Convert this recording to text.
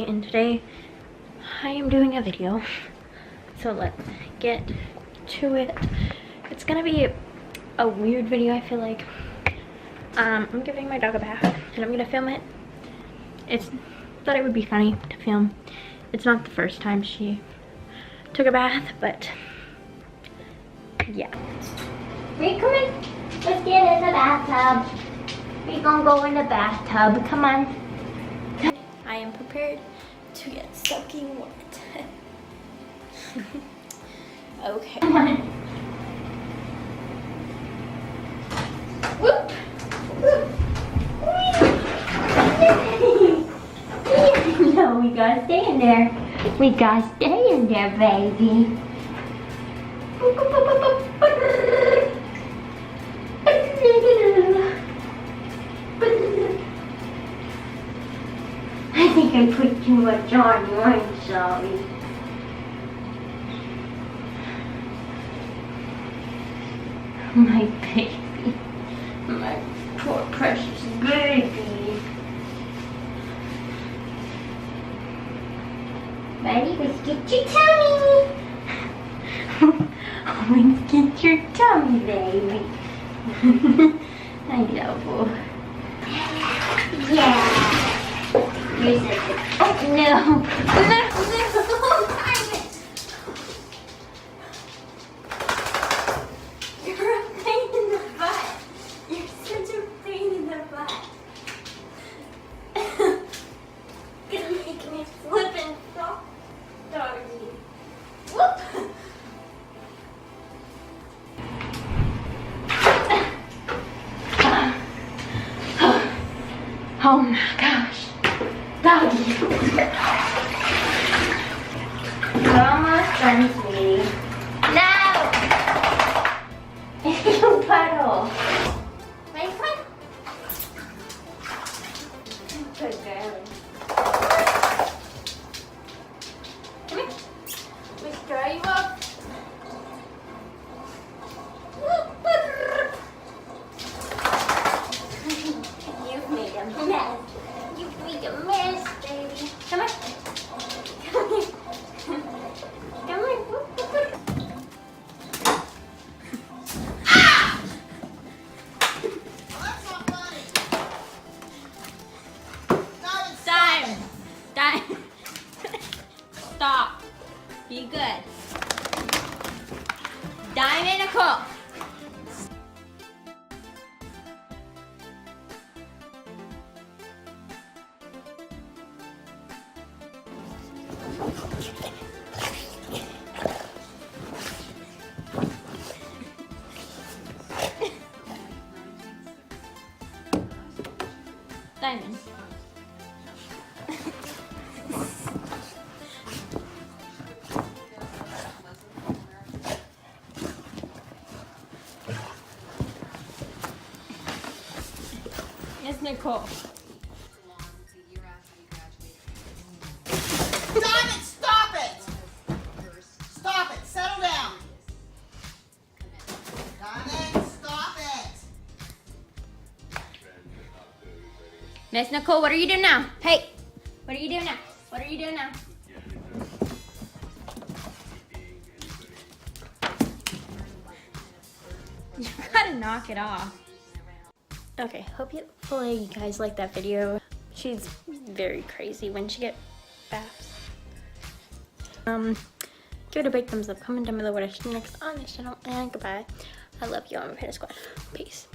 and today I am doing a video. So let's get to it. It's gonna be a weird video, I feel like. I'm giving my dog a bath and I'm gonna film it. It's thought it would be funny to film. It's not the first time she took a bath, but yeah. Hey, come in. Let's get in the bathtub. We're gonna go in the bathtub. Come on. I am prepared to get soaking wet. Okay. Come on. Whoop. Whoop. No, we gotta stay in there. We gotta stay in there, baby. I think I put too much on you, I'm sorry. My baby. My poor precious baby. Ready? Let's get your tummy. Let's get your tummy, baby. I love you. Yeah. Here's it. Oh no. No. You're a pain in the butt. You're such a pain in the butt. Gonna make me flip and flop, doggy. Whoop. Oh my gosh. Doggy. You're almost done, sweetie. No! You puddle. Wait, come on. Good girl. Come here. Let's dry you up. You've made a mess. You've made a mess, baby. Come on. Come here. Come on. Ah! Time. Time. Stop. Be good. Diamond Nicole. Diamond. Yes, Nicole. Diamond, stop it! Stop it, settle down. Diamond, stop it! Miss Nicole, what are you doing now? Hey, what are you doing now? What are you doing now? You gotta knock it off. Okay, hopefully you guys like that video. She's very crazy when she gets baths. Give it a big thumbs up, comment down below what I should do next on this channel, and goodbye. I love you. I'm Panda Sqaud. Peace.